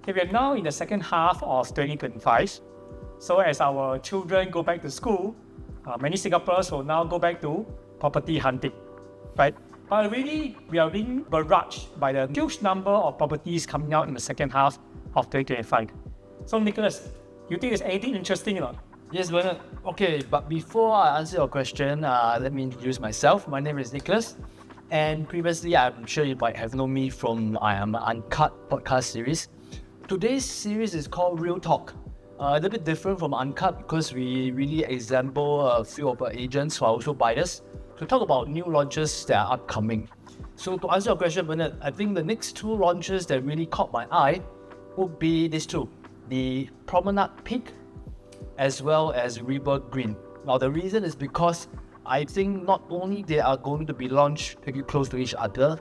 Okay, we are now in the second half of 2025. So as our children go back to school, many Singaporeans will now go back to property hunting, right? But really, we are being barraged by the huge number of properties coming out in the second half of 2025. So Nicholas, you think there's anything interesting or not? Yes, Bernard. Okay, but before I answer your question, let me introduce myself. My name is Nicholas, and previously, I'm sure you might have known me from I Am Uncut podcast series. Today's series is called Real Talk. A little bit different from Uncut because we really example a few of our agents who are also buyers to talk about new launches that are upcoming. So to answer your question, Bernard, I think the next two launches that really caught my eye would be these two, the Promenade Peak as well as River Green. Now the reason is because I think not only they are going to be launched pretty close to each other,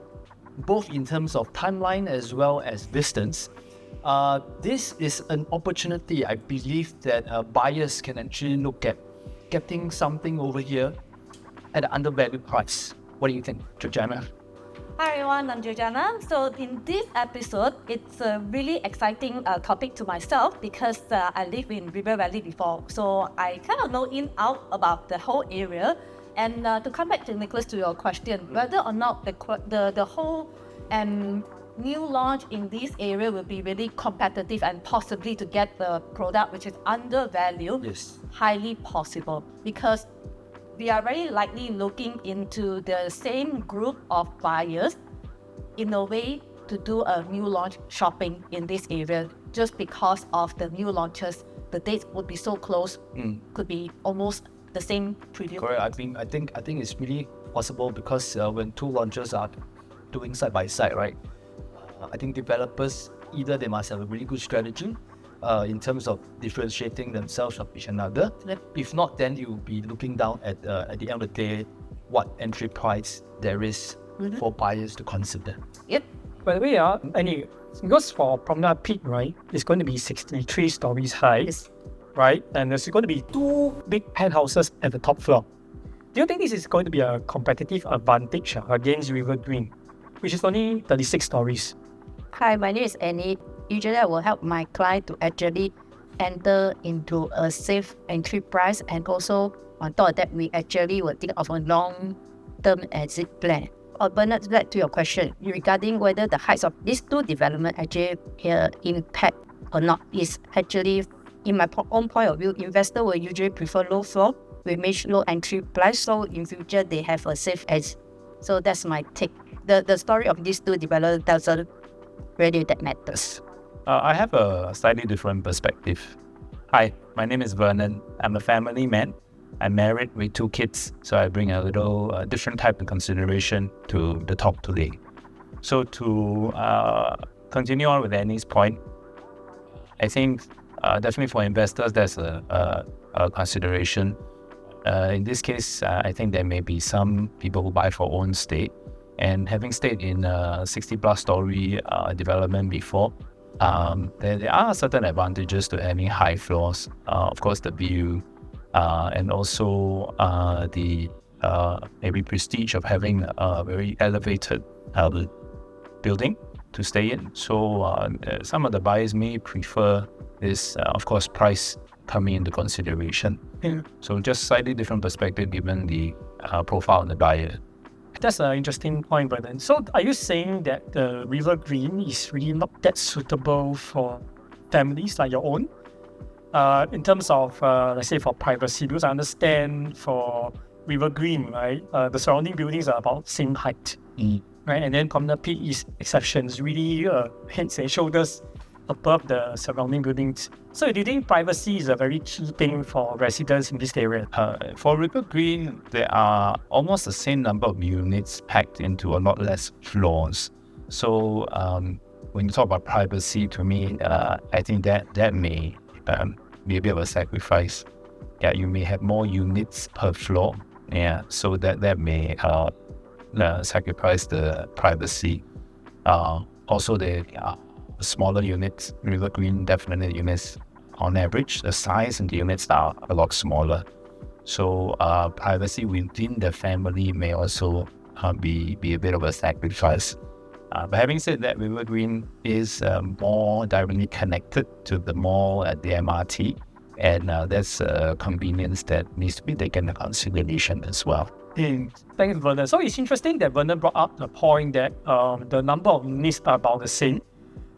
both in terms of timeline as well as distance, this is an opportunity I believe that buyers can actually look at getting something over here at an undervalued price. What do you think, Georgiana? Hi everyone, I'm Georgiana. So in this episode, it's a really exciting topic to myself because I live in River Valley before. So I kind of know in out about the whole area. And to come back to Nicholas, to your question, whether or not the whole new launch in this area will be really competitive and possibly to get the product which is undervalued, Yes. highly possible because we are very likely looking into the same group of buyers in a way to do a new launch shopping in this area just because of the new launches. The dates would be so close, could be almost the same preview. Correct. I think it's really possible because when two launches are doing side by side, right? I think developers either they must have a really good strategy in terms of differentiating themselves from each another. Yep. If not, then you'll be looking down at the end of the day what entry price there is for buyers to consider. Yep. By the way, because for Promenade Peak, right, it's going to be 63 stories high, Yes. right? And there's going to be two big penthouses at the top floor. Do you think this is going to be a competitive advantage against River Green, which is only 36 stories? Hi, my name is Annie. Usually I will help my client to actually enter into a safe entry price, and also on top of that, we actually will think of a long-term exit plan. Bernard, back to your question regarding whether the heights of these two developments actually impact or not, is actually, in my own point of view, investor will usually prefer low floor with much low entry price, so in future they have a safe exit. So that's my take. The story of these two developments doesn't really that matters. I have a slightly different perspective. Hi, my name is Vernon. I'm a family man. I'm married with 2 kids, so I bring a little different type of consideration to the talk today. So to continue on with Annie's point, I think definitely for investors, there's a consideration. In this case, I think there may be some people who buy for own stay, and having stayed in a 60-plus story development before, there are certain advantages to having high floors. Of course, the view, and also the maybe prestige of having a very elevated building to stay in. So some of the buyers may prefer this, of course, price coming into consideration. Yeah. So just slightly different perspective given the profile of the buyer. That's an interesting point, Brendan. So are you saying that the River Green is really not that suitable for families like your own? In terms of, let's say, for privacy, because I understand for River Green, right, the surrounding buildings are about same height, right? And then Promenade Peak is exceptions, really heads and shoulders above the surrounding buildings. So do you think privacy is a very key thing for residents in this area? For River Green, there are almost the same number of units packed into a lot less floors. So when you talk about privacy, to me, I think that may be a bit of a sacrifice. Yeah, you may have more units per floor. Yeah, so that may sacrifice the privacy. Also, the smaller units, River Green definitely units on average, the size and the units are a lot smaller. So privacy within the family may also be a bit of a sacrifice. But having said that, River Green is more directly connected to the mall at the MRT, and that's a convenience that needs to be taken into consideration as well. Thanks, Vernon. So it's interesting that Vernon brought up the point that the number of units are about the same.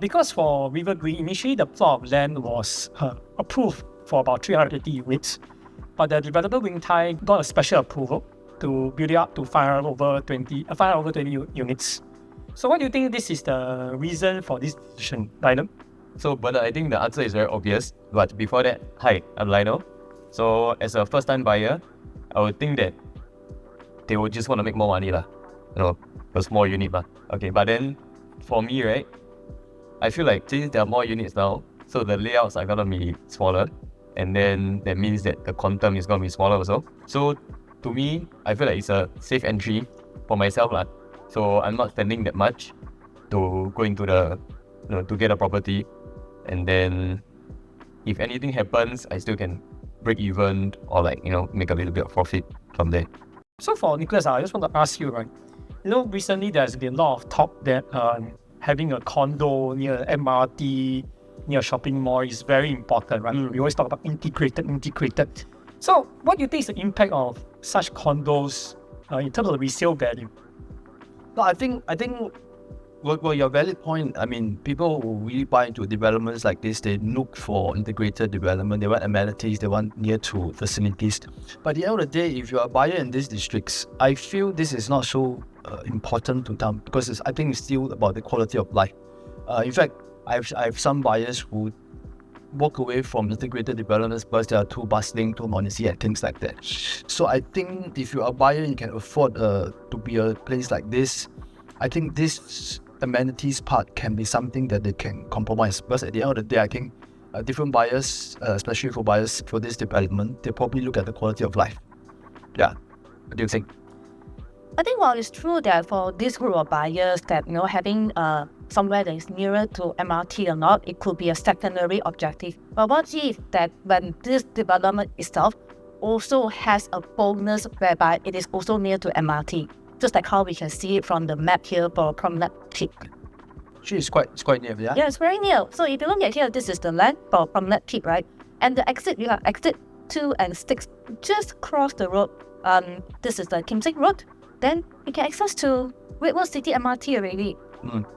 Because for River Green, initially the plot of land was approved for about 380 units, but the developer Wing Tai got a special approval to build it up to 520 units. So what do you think this is the reason for this decision, Lionel? So, but I think the answer is very obvious. But before that, hi, I'm Lionel. So, as a first-time buyer, I would think that they would just want to make more money, a small unit, Okay, but then for me, right, I feel like since there are more units now, so the layouts are gonna be smaller, and then that means that the quantum is gonna be smaller also. So, to me, I feel like it's a safe entry for myself, So I'm not spending that much to go into to get a property, and then if anything happens, I still can break even or make a little bit of profit from there. So for Nicholas, I just want to ask you, right? Recently there's been a lot of talk that having a condo near MRT, near a shopping mall is very important, right? We always talk about integrated. So what do you think is the impact of such condos in terms of the resale value? No, I think well, your valid point. I mean, people who really buy into developments like this, they look for integrated development. They want amenities. They want near to facilities. But at the end of the day, if you're a buyer in these districts, I feel this is not so important to them because I think it's still about the quality of life. In fact, I have some buyers who walk away from integrated developments because they are too bustling, too noisy, and things like that. So I think if you're a buyer, you can afford to be a place like this. I think this amenities part can be something that they can compromise. Because at the end of the day, I think different buyers, especially for buyers for this development, they probably look at the quality of life. Yeah. What do you think? I think while it's true that for this group of buyers that having somewhere that is nearer to MRT or not, it could be a secondary objective. But what if that when this development itself also has a bonus whereby it is also near to MRT, just like how we can see it from the map here for Promenade Peak. It's quite near, yeah? Yeah, it's very near. So if you look at here, this is the land for Promenade Peak, right? And the exit, you have exit 2 and 6 just cross the road. This is the Kim Seng Road. Then you can access to Great World City MRT already.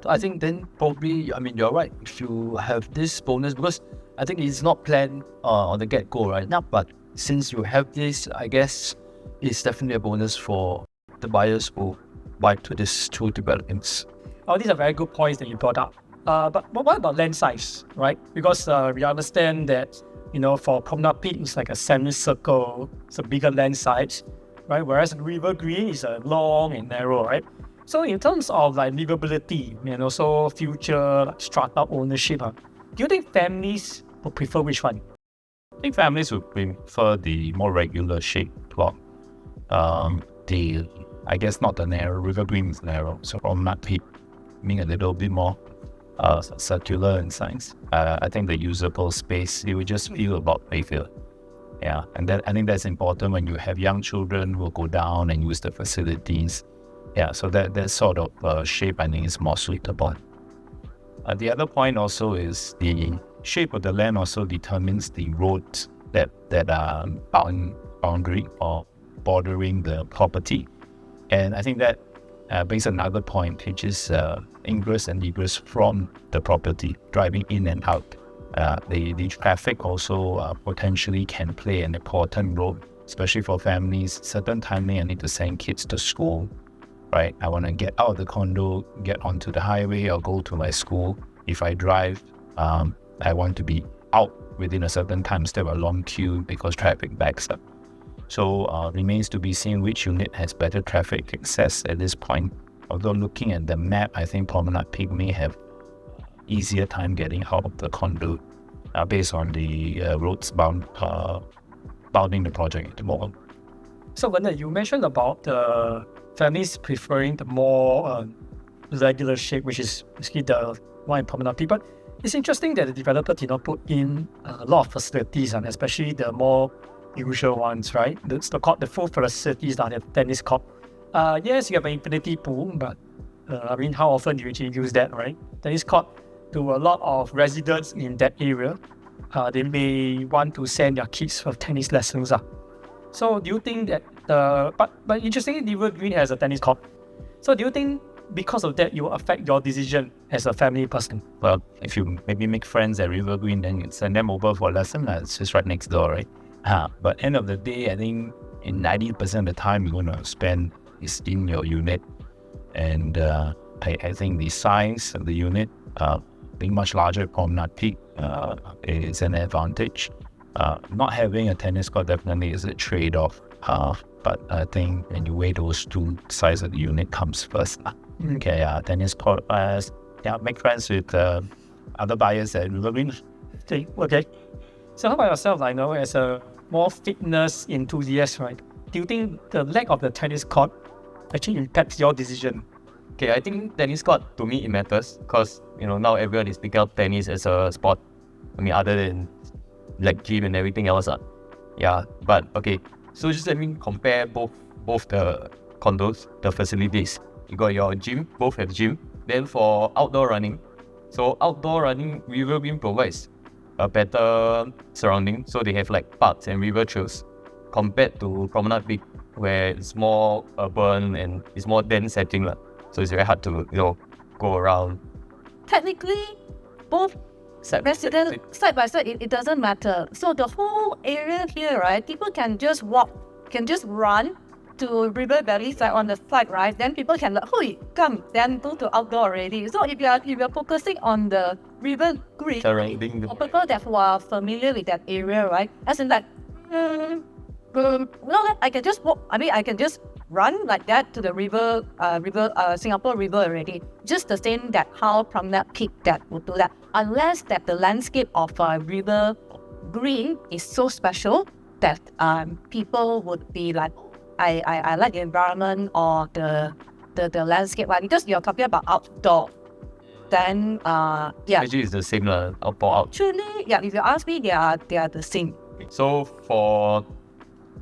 I think then probably, you're right. If you have this bonus, because I think it's not planned on the get-go, right? No. But since you have this, I guess it's definitely a bonus for the buyers who buy to these two developments. Oh, these are very good points that you brought up. But what about land size, right? Because we understand that, for Promenade Peak, it's like a semicircle, it's a bigger land size, right? Whereas River Green is long and narrow, right? So in terms of livability and also future strata ownership, do you think families would prefer which one? I think families would prefer the more regular shaped plot. I guess not the narrow, River Green is narrow, so Promenade Peak being a little bit more circular in size. I think the usable space, it would just feel about playfield. Yeah, and I think that's important when you have young children who will go down and use the facilities. Yeah, so that sort of shape I think is more suitable. The other point also is the shape of the land also determines the roads that are boundary or bordering the property. And I think that brings another point, which is ingress and egress from the property, driving in and out. The traffic also potentially can play an important role, especially for families. Certain timing I need to send kids to school, right? I want to get out of the condo, get onto the highway or go to my school. If I drive, I want to be out within a certain time instead of a long queue because traffic backs up. So remains to be seen which unit has better traffic access at this point. Although looking at the map, I think Promenade Peak may have easier time getting out of the condo based on the roads bounding the project at the moment. So Werner, you mentioned about the families preferring the more regular shape, which is basically the one in Promenade Peak. But it's interesting that the developer did not put in a lot of facilities, and especially the more usual ones, right? The full facilities down at tennis court. Yes, you have an infinity pool, but I mean, how often do you actually use that, right? Tennis court to a lot of residents in that area. They may want to send their kids for tennis lessons. So do you think that but interestingly, River Green has a tennis court. So do you think because of that, you will affect your decision as a family person? Well, if you maybe make friends at River Green, then you send them over for a lesson. It's just right next door, right? But end of the day, I think in 90% of the time you're going to spend is in your unit. And I think the size of the unit, being much larger, Promenade Peak, is an advantage. Not having a tennis court definitely is a trade-off. But I think when you weigh those two, size of the unit comes first. Okay, tennis court, make friends with other buyers at River Green. Okay. So how about yourself? I know as a more fitness enthusiast, right? Do you think the lack of the tennis court actually impacts your decision? Okay, I think tennis court, to me, it matters because, now everyone is picking up tennis as a sport. I mean, other than like gym and everything else. Yeah, but okay. So just let me compare both the condos, the facilities. You got your gym, both have gym. Then for outdoor running, River Green provides a better surrounding. So they have like parks and river trails compared to Promenade Peak, where it's more urban and it's more dense setting. So it's very hard to, go around. Technically, both residents side by side, it doesn't matter. So the whole area here, right? People can just walk, can just run to River Valley side on the side, right? Then people can come, then go to outdoor already. So if you're focusing on the River Green, Surrounding for people that who are familiar with that area, right? As in like, I can just walk. I mean, I can just run like that to the Singapore River already. Just the same that how Promenade Peak that would do that. Unless that the landscape of River Green is so special that people would be like, I like the environment or the landscape, right? Because you're talking about outdoor. Then Actually, it's the same outdoor out. Actually, yeah. If you ask me, they are the same. So for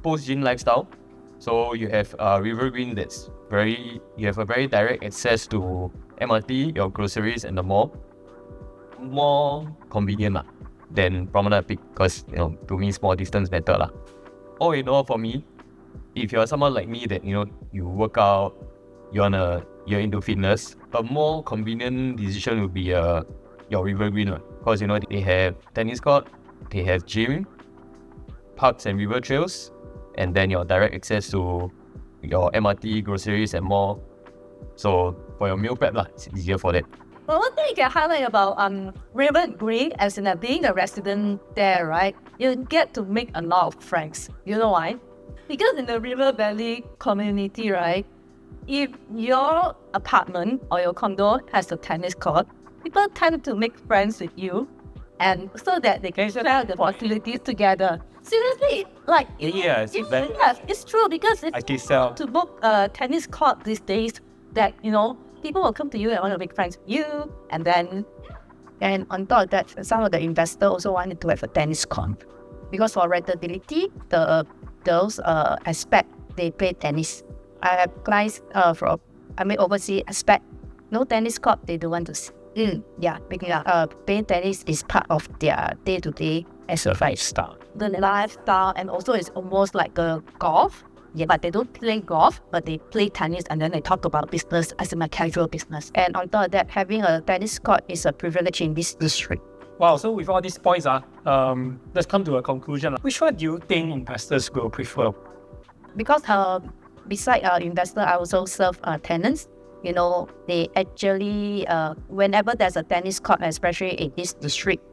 post-gym lifestyle, so you have River Green you have a very direct access to MRT, your groceries and the mall. More convenient than Promenade Peak because, to me, small distance better. All in all, for me, if you're someone like me that, you work out, you're into fitness, a more convenient decision would be your River Green because, they have tennis court, they have gym, parks and river trails, and then your direct access to your MRT, groceries and more. So for your meal prep, it's easier for that. But one thing you can highlight about River Green, as in being a resident there, right? You get to make a lot of friends. You know why? Because in the River Valley community, right? If your apartment or your condo has a tennis court, people tend to make friends with you, and so that they can share the facilities together. Seriously, it's true because it's to book a tennis court these days that people will come to you and want to make friends with you, and on top of that, some of the investors also wanted to have a tennis court because for rentability, those aspect they play tennis. I have clients overseas aspect, no tennis court they don't want to see. Because playing tennis is part of their day-to-day exercise. The lifestyle, and also it's almost like a golf. Yeah, but they don't play golf, but they play tennis and then they talk about business as a casual business. And on top of that, having a tennis court is a privilege in this district. Wow, so with all these points, let's come to a conclusion. Which one do you think investors will prefer? Because beside investor, I also serve tenants. They actually, whenever there's a tennis court, especially in this district,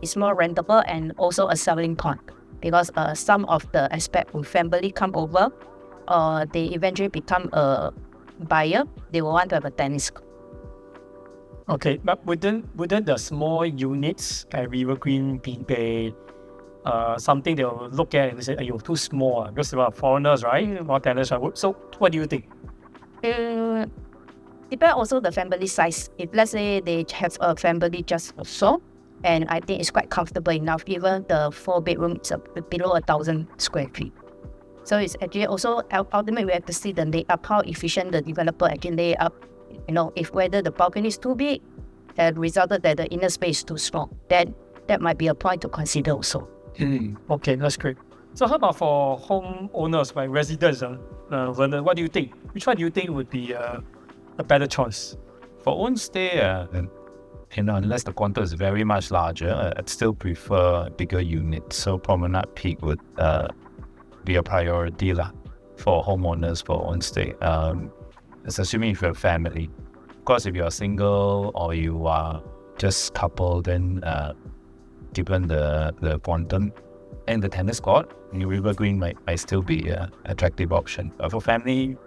it's more rentable and also a selling point. Because some of the aspect when family come over, they eventually become a buyer. They will want to have a tennis court. Okay, but wouldn't the small units at River Green be something they will look at and say, "You're too small," because there are foreigners, right? More tenants, right? So, what do you think? Depends also the family size. If let's say they have a family just so, and I think it's quite comfortable enough. Even the 4-bedroom is below 1,000 square feet. So it's actually also ultimately we have to see the layout, how efficient the developer actually lay up if whether the balcony is too big, and resulted that the inner space is too small, then that might be a point to consider also. Okay, that's great. So how about for homeowners, like residents, Vernon, what do you think? Which one do you think would be a better choice? For own stay, unless the condo is very much larger, I'd still prefer a bigger unit. So Promenade Peak would be a priority for homeowners for own stay. It's assuming if you're a family. Of course, if you're single or you are just couple, then given the quantum and the tennis court, New River Green might still be an attractive option. But for family,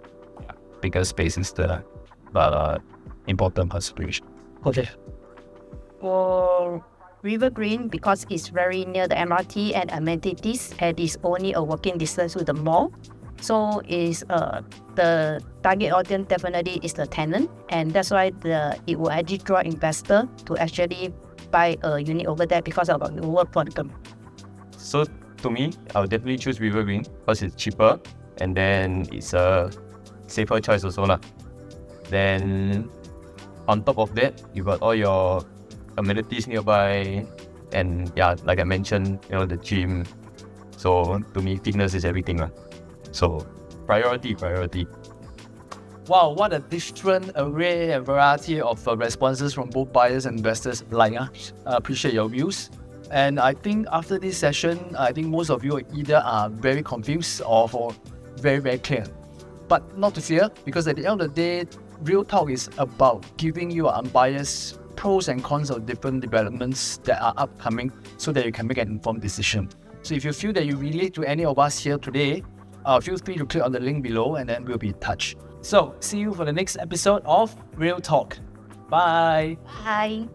bigger space is the important consideration. Okay. For River Green, because it's very near the MRT and amenities, and it's only a walking distance to the mall, so is the target audience definitely is the tenant, and that's why it will actually draw investor to actually buy a unit over there because of the lower quantum. So to me, I'll definitely choose River Green because it's cheaper and then it's a safer choice also lah. Then on top of that, you got all your amenities nearby, and like I mentioned, the gym. So to me, fitness is everything lah. So priority. Wow, what a different array and variety of responses from both buyers and investors. I appreciate your views. And I think after this session, I think most of you either are very confused or very, very clear. But not to fear, because at the end of the day, Real Talk is about giving you unbiased pros and cons of different developments that are upcoming so that you can make an informed decision. So if you feel that you relate to any of us here today, feel free to click on the link below and then we'll be in touch. So see you for the next episode of Real Talk. Bye. Bye.